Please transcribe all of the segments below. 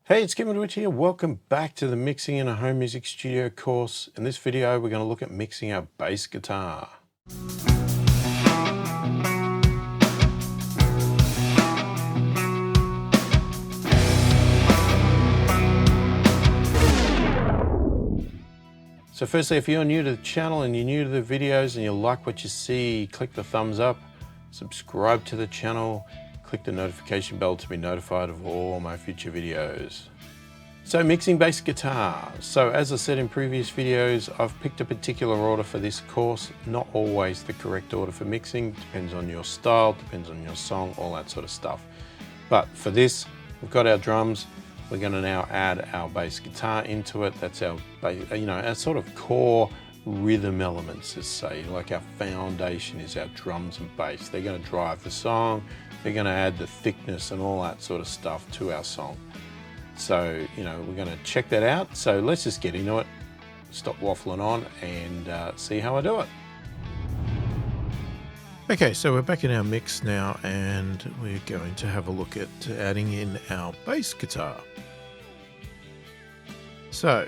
Hey, it's Kevin Rich here. Welcome back to the Mixing in a Home Music Studio course. In this video, we're going to look at mixing our bass guitar. So firstly, if you're new to the channel and you're new to the videos and you like what you see, click the thumbs up, subscribe to the channel, click the notification bell to be notified of all my future videos. So mixing bass guitar. So as I said in previous videos, I've picked a particular order for this course, not always the correct order for mixing, depends on your style, depends on your song, all that sort of stuff. But for this, we've got our drums, we're gonna now add our bass guitar into it. That's our, our sort of core rhythm elements, let's say, like our foundation is our drums and bass. They're gonna drive the song, they're gonna add the thickness and all that sort of stuff to our song. So, we're going to check that out. So let's just get into it, stop waffling on and see how I do it. Okay, so we're back in our mix now and we're going to have a look at adding in our bass guitar. So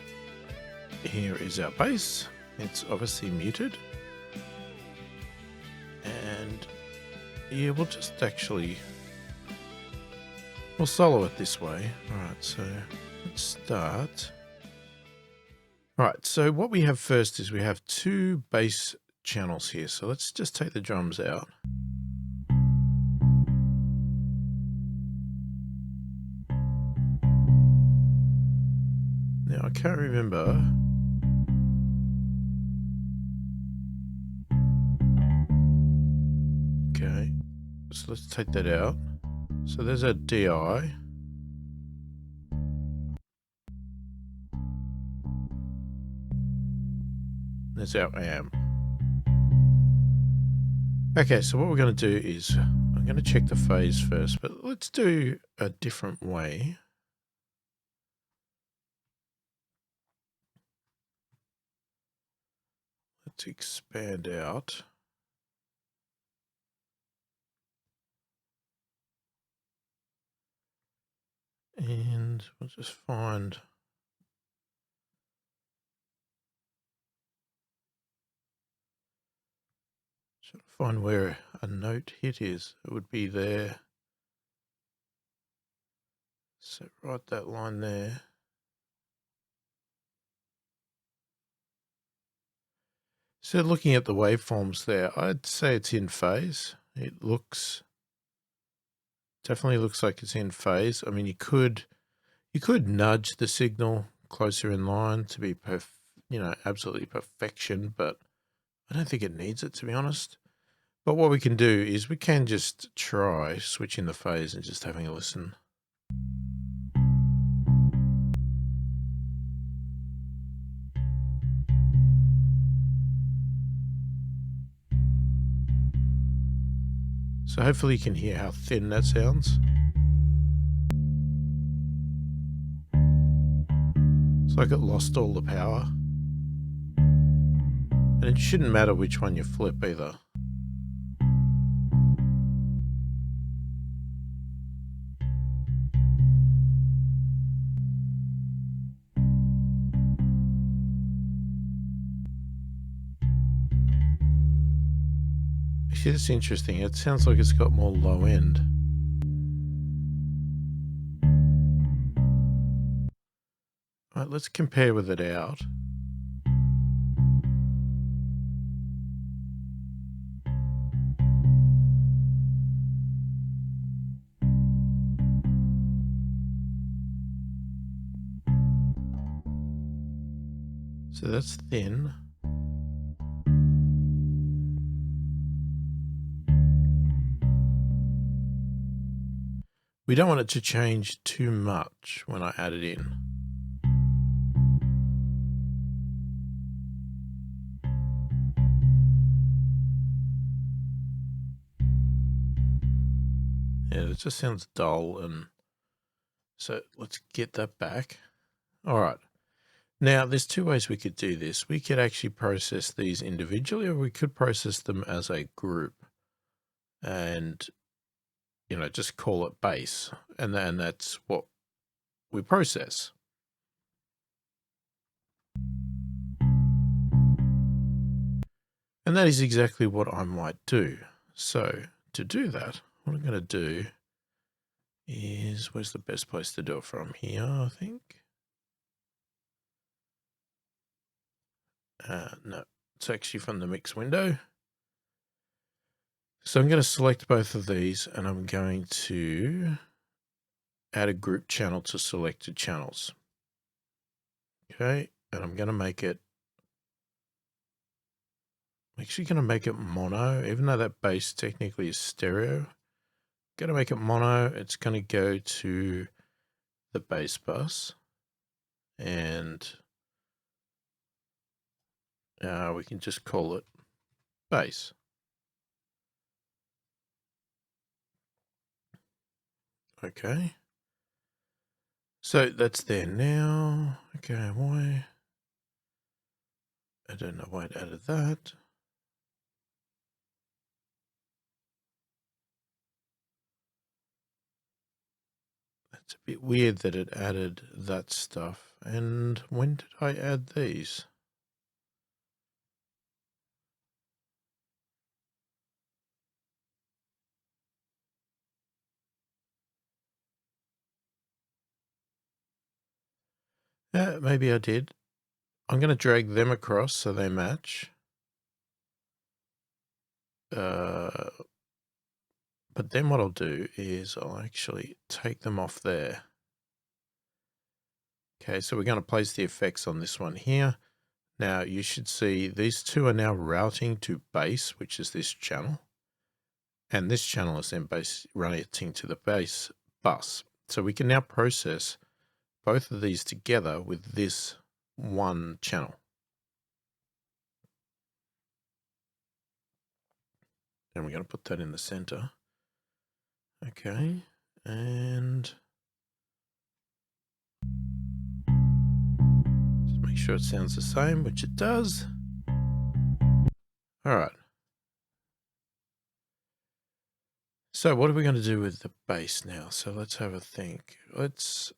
here is our bass. It's obviously muted. And yeah, we'll just we'll solo it this way. All right, so let's start. All right, so what we have first is we have two bass channels here. So let's just take the drums out. Now I can't remember. Okay, so let's take that out. So there's a DI. There's our amp. Okay, so what we're going to do is I'm going to check the phase first, but let's do a different way. Let's expand out. And we'll just find where a note hit is. It would be there. So write that line there. So looking at the waveforms there, I'd say it's in phase. It definitely looks like it's in phase. I mean, you could nudge the signal closer in line to be absolutely perfection, but I don't think it needs it, to be honest. But what we can do is we can just try switching the phase and just having a listen. So hopefully you can hear how thin that sounds. It's like it lost all the power. And it shouldn't matter which one you flip either. Actually, that's interesting. It sounds like it's got more low end. All right, let's compare with it out. So that's thin. We don't want it to change too much when I add it in. Yeah, it just sounds dull, and so let's get that back. All right. Now, there's two ways we could do this. We could actually process these individually, or we could process them as a group and, just call it bass. And then that's what we process. And that is exactly what I might do. So to do that, what I'm going to do is, where's the best place to do it from? Here, I think. No, it's actually from the mix window. So I'm going to select both of these and I'm going to add a group channel to selected channels. Okay, and I'm going to make it, I'm actually going to make it mono, even though that bass technically is stereo. I'm going to make it mono. It's going to go to the bass bus, and we can just call it bass. Okay. So that's there now. Okay, why? I don't know why it added that. It's a bit weird that it added that stuff. And when did I add these? Yeah, maybe I did. I'm going to drag them across so they match. But then what I'll do is I'll actually take them off there. Okay, so we're going to place the effects on this one here. Now you should see these two are now routing to bass, which is this channel. And this channel is then routing to the bass bus. So we can now process both of these together with this one channel. And we're going to put that in the center. Okay, and just make sure it sounds the same, which it does. All right. So what are we going to do with the bass now? So let's have a think. Let's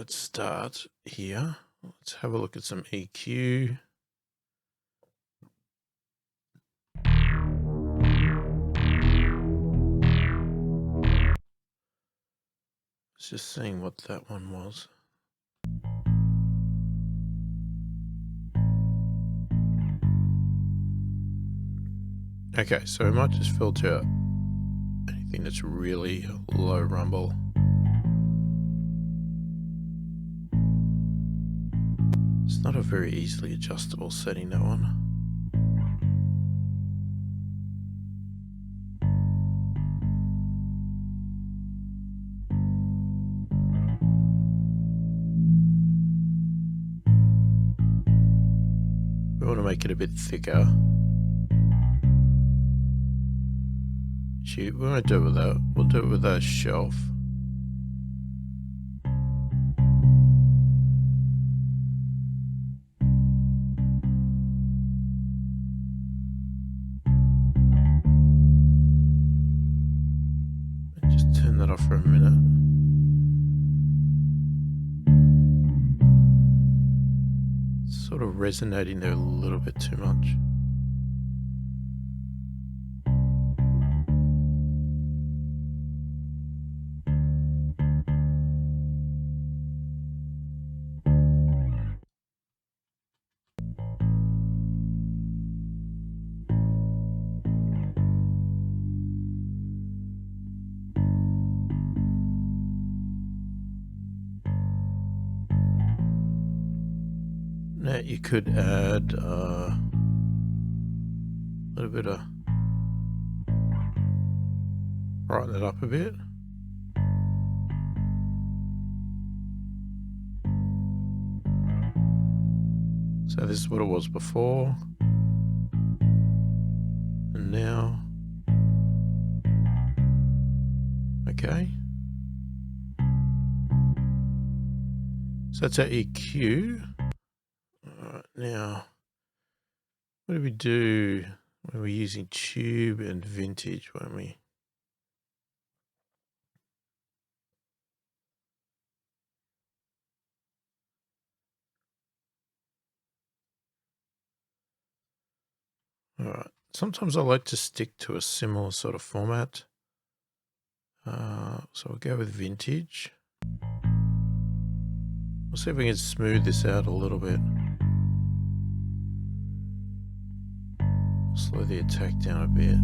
start here. Let's have a look at some EQ. Just seeing what that one was. Okay, so we might just filter out anything that's really low rumble. It's not a very easily adjustable setting, that one. We want to make it a bit thicker. Actually, we won't do it with that. We'll do it with a shelf. Just turn that off for a minute. It's sort of resonating there a little bit too much. Now you could add a little bit of, brighten it up a bit. So this is what it was before. And now. Okay. So that's our EQ. Alright, now, what do we do when we're using tube and vintage, won't we? All right. Sometimes I like to stick to a similar sort of format. So we'll go with vintage. We'll see if we can smooth this out a little bit. Slow the attack down a bit.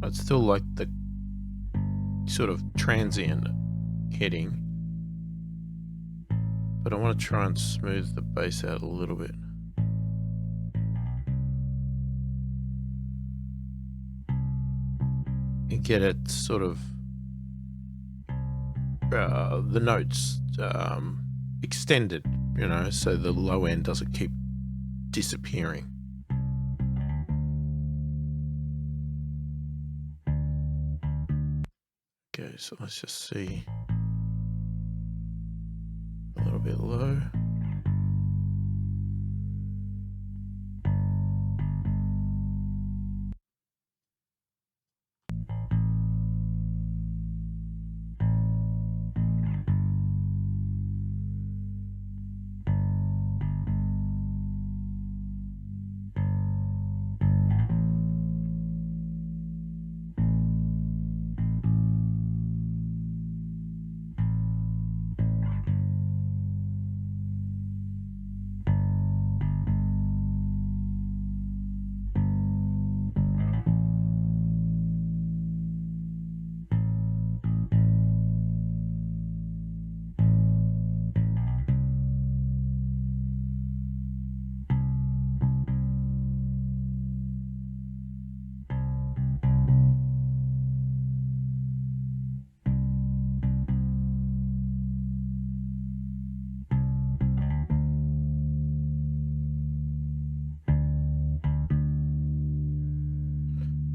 I'd still like the sort of transient heading, but I want to try and smooth the base out a little bit. And get it sort of the notes extended, you know, so the low end doesn't keep disappearing. Okay, so let's just see. A little bit low.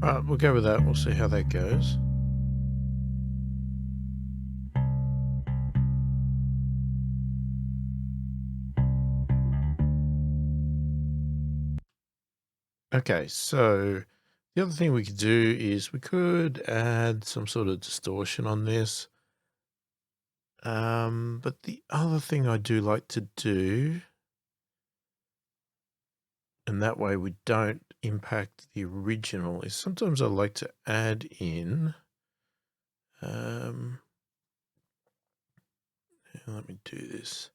All right, we'll go with that. We'll see how that goes. Okay, so the other thing we could do is we could add some sort of distortion on this. But the other thing I do like to do, and that way we don't impact the original, is sometimes I like to add in, let me do this.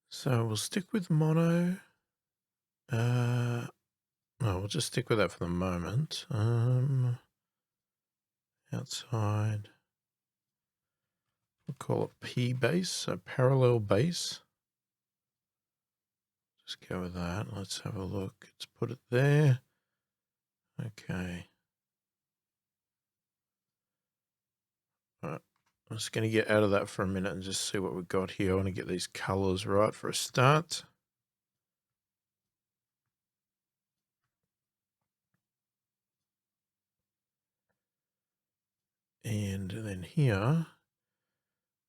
So we'll stick with mono. No, we'll just stick with that for the moment. Outside. We'll call it P base, so parallel base. Just go with that. Let's have a look. Let's put it there. Okay. All right. I'm just going to get out of that for a minute and just see what we've got here. I want to get these colors right for a start. And then here,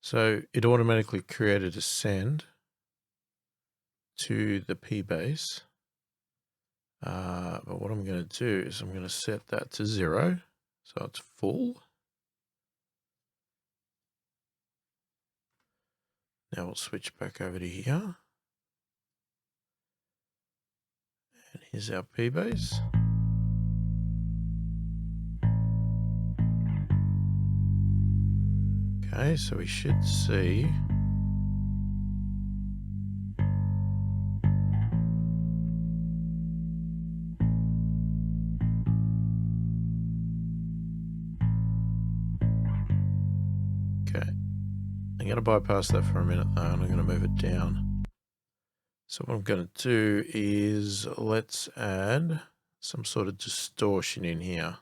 so it automatically created a send to the P base. But what I'm going to do is I'm going to set that to 0. So it's full. Now we'll switch back over to here. And here's our P base. Okay, so we should see okay. I'm going to bypass that for a minute though, and I'm going to move it down. So what I'm going to do is let's add some sort of distortion in here.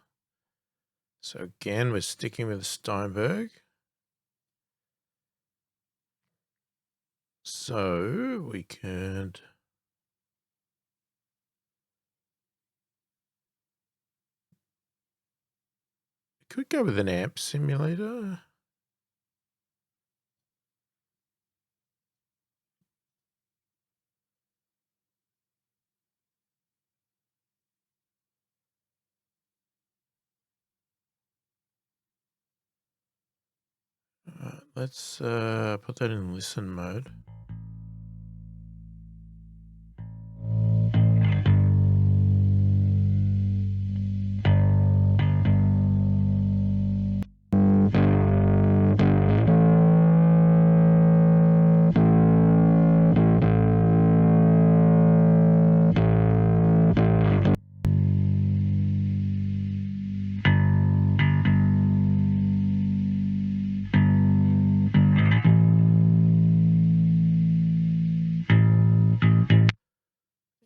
So again, we're sticking with Steinberg. So we could go with an amp simulator. let's put that in listen mode.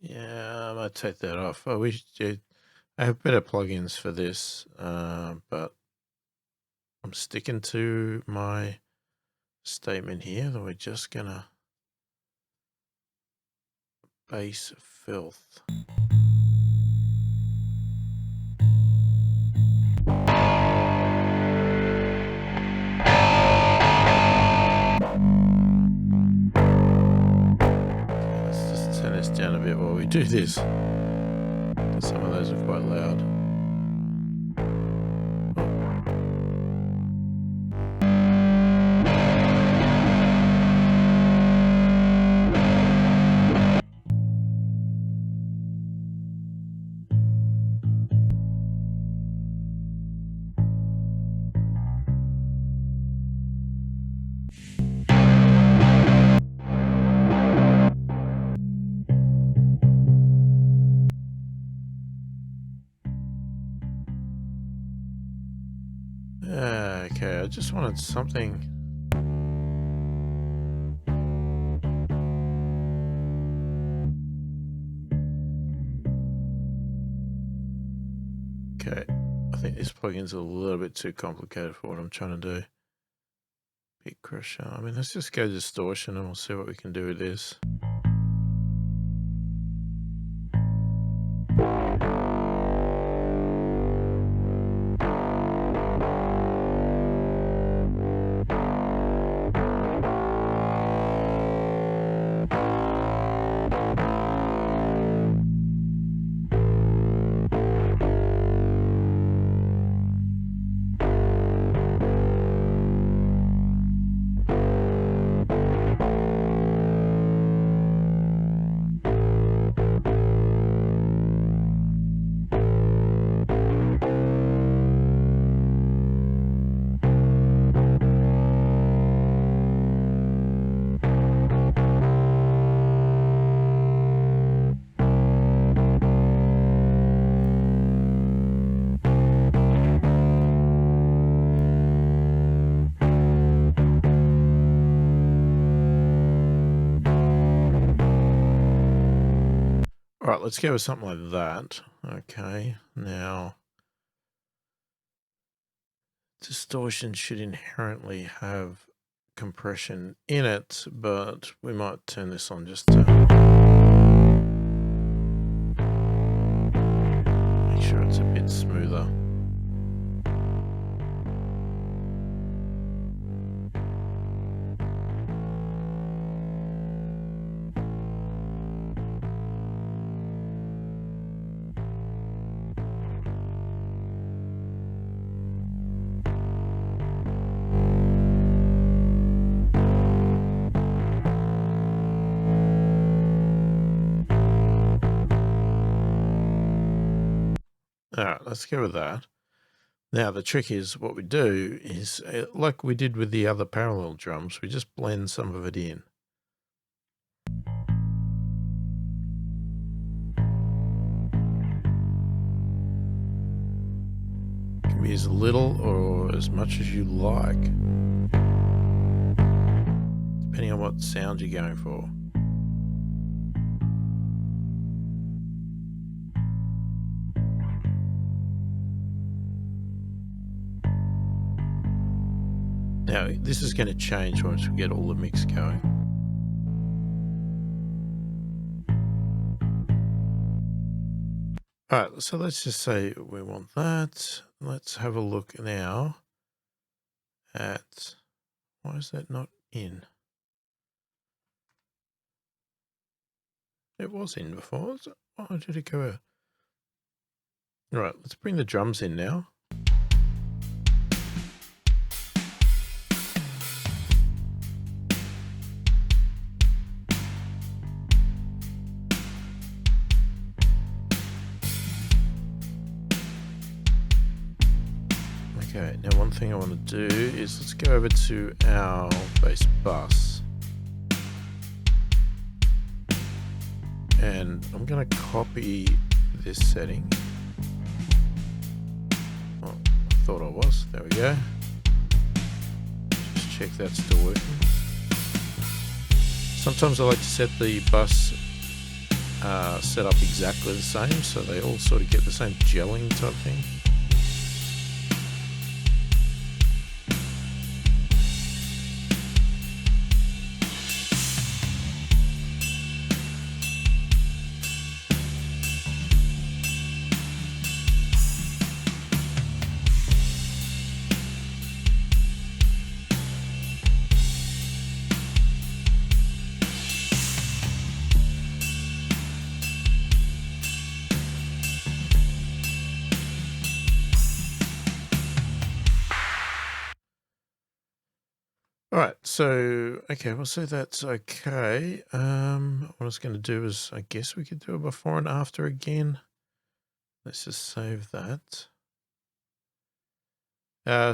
Yeah, I might take that off. I wish I have better plugins for this, but I'm sticking to my statement here that we're just gonna base filth. Let's just turn this down a bit while we do this. Some of those are quite loud. Okay, I just wanted something. Okay, I think this plugin's a little bit too complicated for what I'm trying to do. Bit crusher. I mean, let's just go distortion and we'll see what we can do with this. All right, let's go with something like that. Okay, now distortion should inherently have compression in it, but we might turn this on just to make sure it's a bit smoother. All right, let's go with that. Now, the trick is what we do is, like we did with the other parallel drums, we just blend some of it in. It can be as little or as much as you like, depending on what sound you're going for. Now, this is going to change once we get all the mix going. All right, so let's just say we want that. Let's have a look now at, why is that not in? It was in before. Why did it go out? All right, let's bring the drums in now. Okay, now one thing I want to do is let's go over to our base bus. And I'm going to copy this setting. Oh, I thought I was. There we go. Just check that's still working. Sometimes I like to set the bus set up exactly the same so they all sort of get the same gelling type thing. All right, so, okay, we'll say that's okay. What I was going to do is, I guess we could do a before and after again. Let's just save that.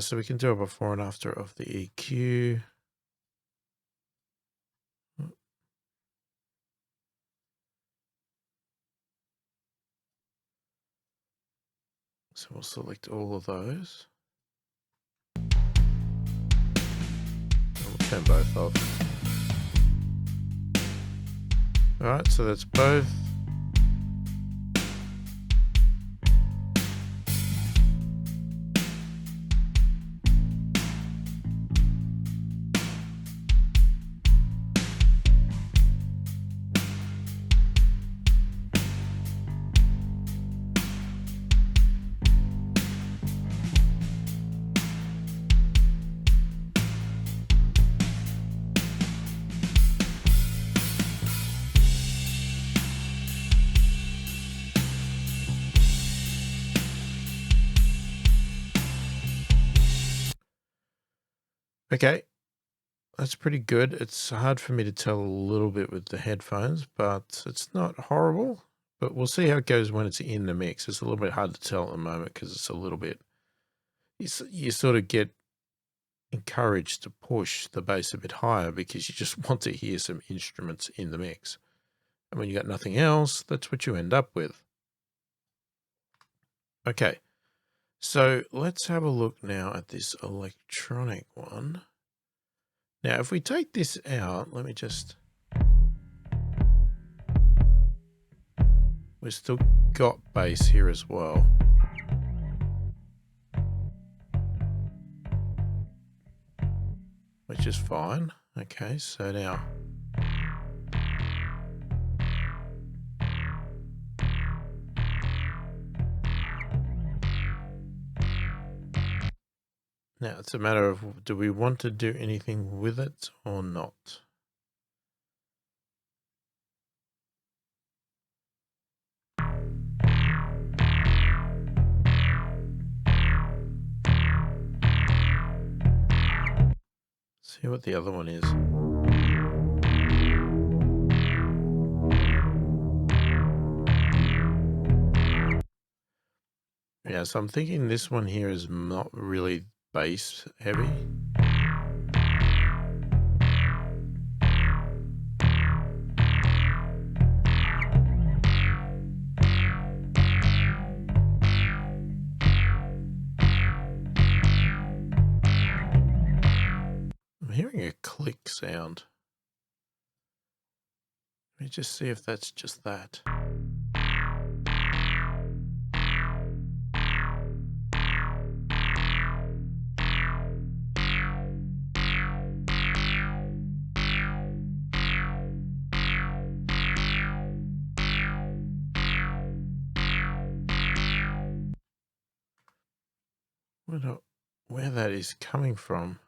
So we can do a before and after of the EQ. So we'll select all of those. We'll turn both off. All right, so that's both. Okay, that's pretty good. It's hard for me to tell a little bit with the headphones, but it's not horrible. But we'll see how it goes when it's in the mix. It's a little bit hard to tell at the moment because it's a little bit, you sort of get encouraged to push the bass a bit higher because you just want to hear some instruments in the mix. And when you got nothing else, that's what you end up with. Okay, so let's have a look now at this electronic one. Now, if we take this out, let me just... We've still got bass here as well. Which is fine. Okay, so now... Now, it's a matter of, do we want to do anything with it or not? See what the other one is. Yeah, so I'm thinking this one here is not really bass heavy. I'm hearing a click sound. Let me just see if that's just that. Where that is coming from.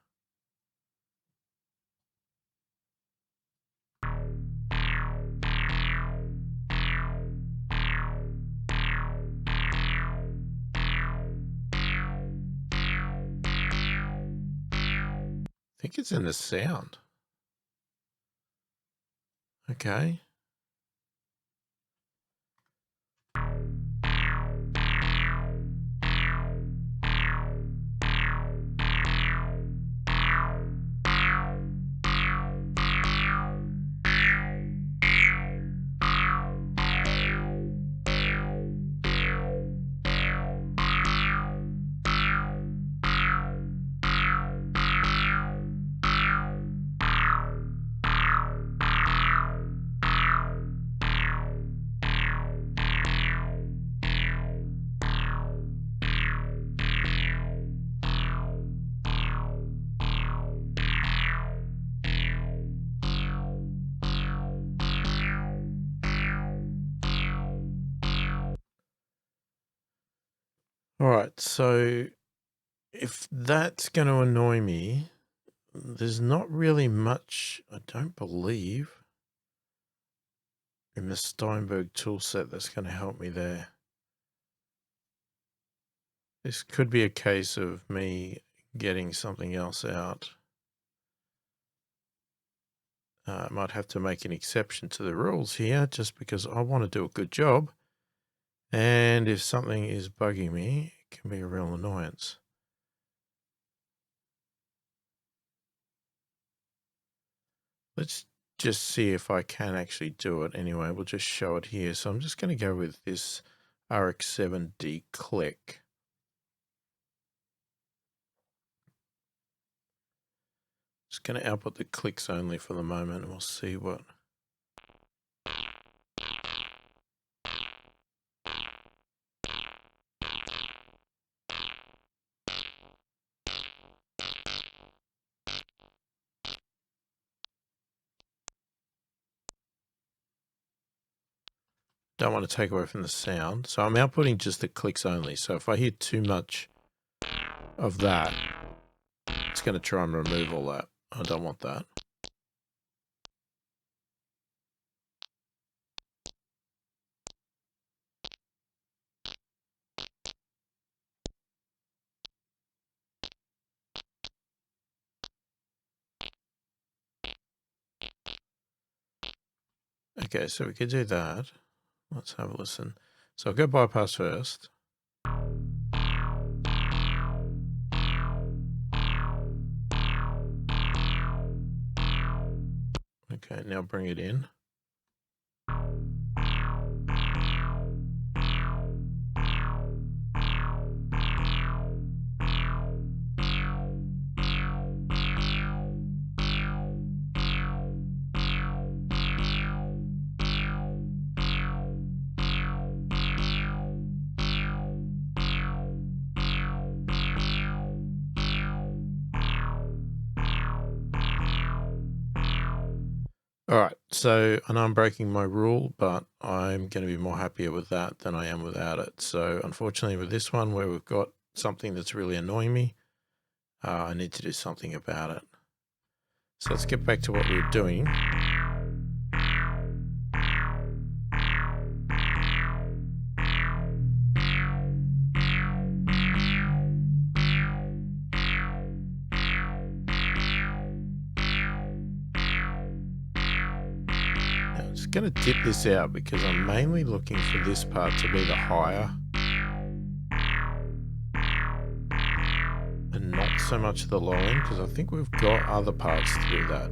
I think it's in the sound. Okay. All right, so if that's going to annoy me, there's not really much, I don't believe, in the Steinberg toolset that's going to help me there. This could be a case of me getting something else out. I might have to make an exception to the rules here just because I want to do a good job. And if something is bugging me, it can be a real annoyance. Let's just see if I can actually do it anyway. We'll just show it here. So I'm just going to go with this RX7D click. Just going to output the clicks only for the moment, and we'll see what. Don't want to take away from the sound. So I'm outputting just the clicks only. So if I hear too much of that, it's going to try and remove all that. I don't want that. Okay, so we could do that. Let's have a listen. So I'll go bypass first. Okay, now bring it in. All right, so I know I'm breaking my rule, but I'm going to be more happier with that than I am without it. So unfortunately with this one where we've got something that's really annoying me, I need to do something about it. So let's get back to what we were doing. Going to dip this out because I'm mainly looking for this part to be the higher and not so much the low end, because I think we've got other parts to do that.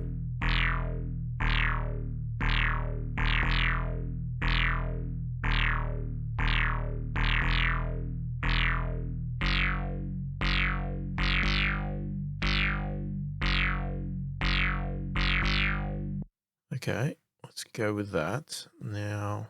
Okay, let's go with that now.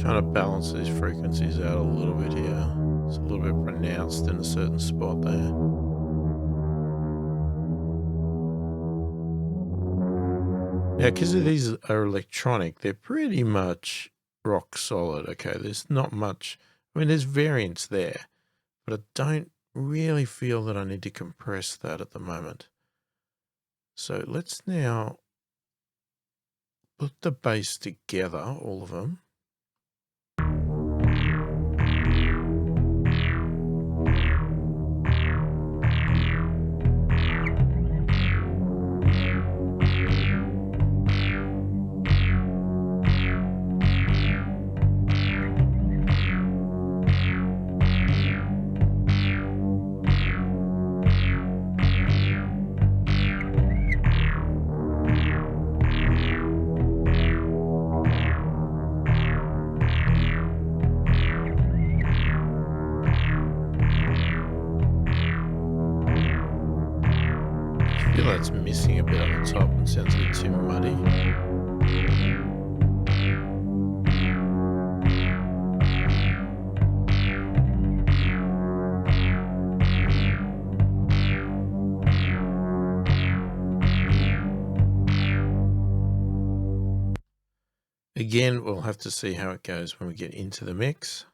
Trying to balance these frequencies out a little bit here. It's a little bit pronounced in a certain spot there. Now, because these are electronic, they're pretty much rock solid. Okay, there's not much, I mean, there's variance there, but I don't really feel that I need to compress that at the moment. So let's now put the bass together, all of them. of that's missing a bit on the top and sounds a bit too muddy. Again, we'll have to see how it goes when we get into the mix.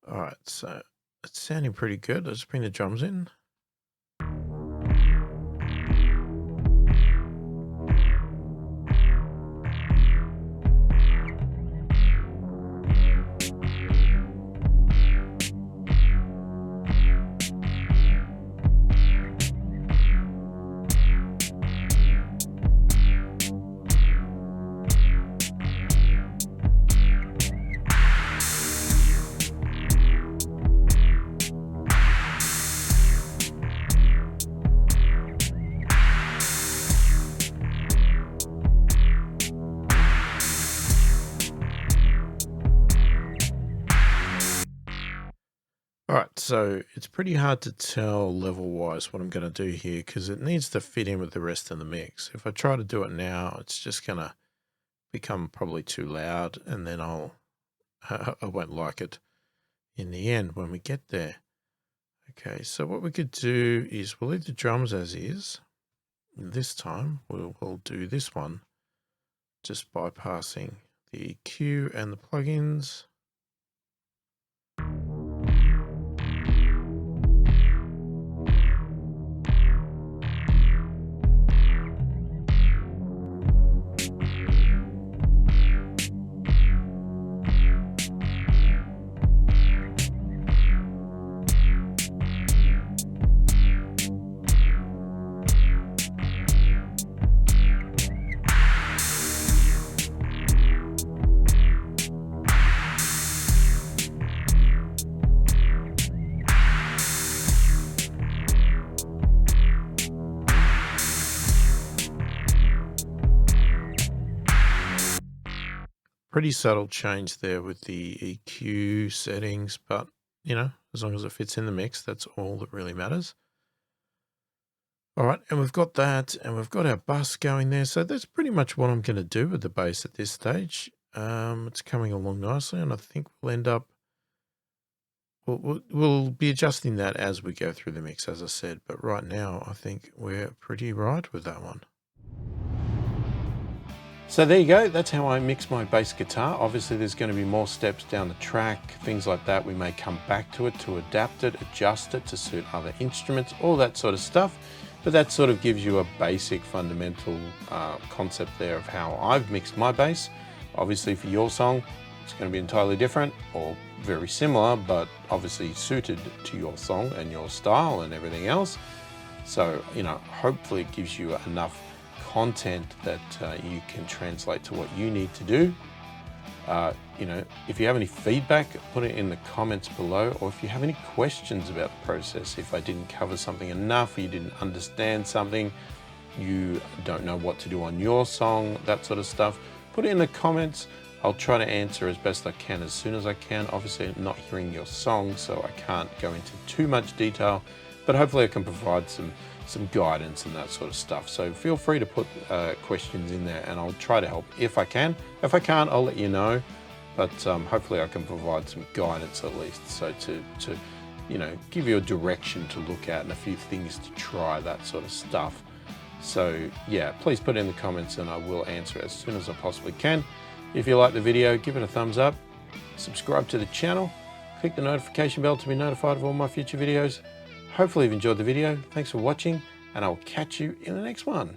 All right, so it's sounding pretty good. Let's bring the drums in. All right, so it's pretty hard to tell level-wise what I'm going to do here because it needs to fit in with the rest of the mix. If I try to do it now, it's just going to become probably too loud, and then I won't like it in the end when we get there. Okay, so what we could do is we'll leave the drums as is. This time we'll do this one, just bypassing the EQ and the plugins. Pretty subtle change there with the EQ settings, but you know, as long as it fits in the mix, that's all that really matters. All right, and we've got that, and we've got our bass going there. So that's pretty much what I'm going to do with the bass at this stage. It's coming along nicely, and I think we'll end up, we'll be adjusting that as we go through the mix, as I said. But right now, I think we're pretty right with that one. So there you go, that's how I mix my bass guitar. Obviously there's going to be more steps down the track, things like that. We may come back to it to adapt it, adjust it to suit other instruments, all that sort of stuff. But that sort of gives you a basic fundamental concept there of how I've mixed my bass. Obviously for your song, it's going to be entirely different or very similar, but obviously suited to your song and your style and everything else. So, you know, hopefully it gives you enough content that you can translate to what you need to do. You know, if you have any feedback, put it in the comments below, or if you have any questions about the process, if I didn't cover something enough, or you didn't understand something, you don't know what to do on your song, that sort of stuff, put it in the comments. I'll try to answer as best I can as soon as I can. Obviously I'm not hearing your song, so I can't go into too much detail, but hopefully I can provide some guidance and that sort of stuff. So feel free to put questions in there and I'll try to help if I can. If I can't, I'll let you know, but hopefully I can provide some guidance at least, so to you know, give you a direction to look at and a few things to try, that sort of stuff. So yeah, please put it in the comments and I will answer it as soon as I possibly can. If you like the video, give it a thumbs up, subscribe to the channel, click the notification bell to be notified of all my future videos. Hopefully you've enjoyed the video. Thanks for watching, and I'll catch you in the next one.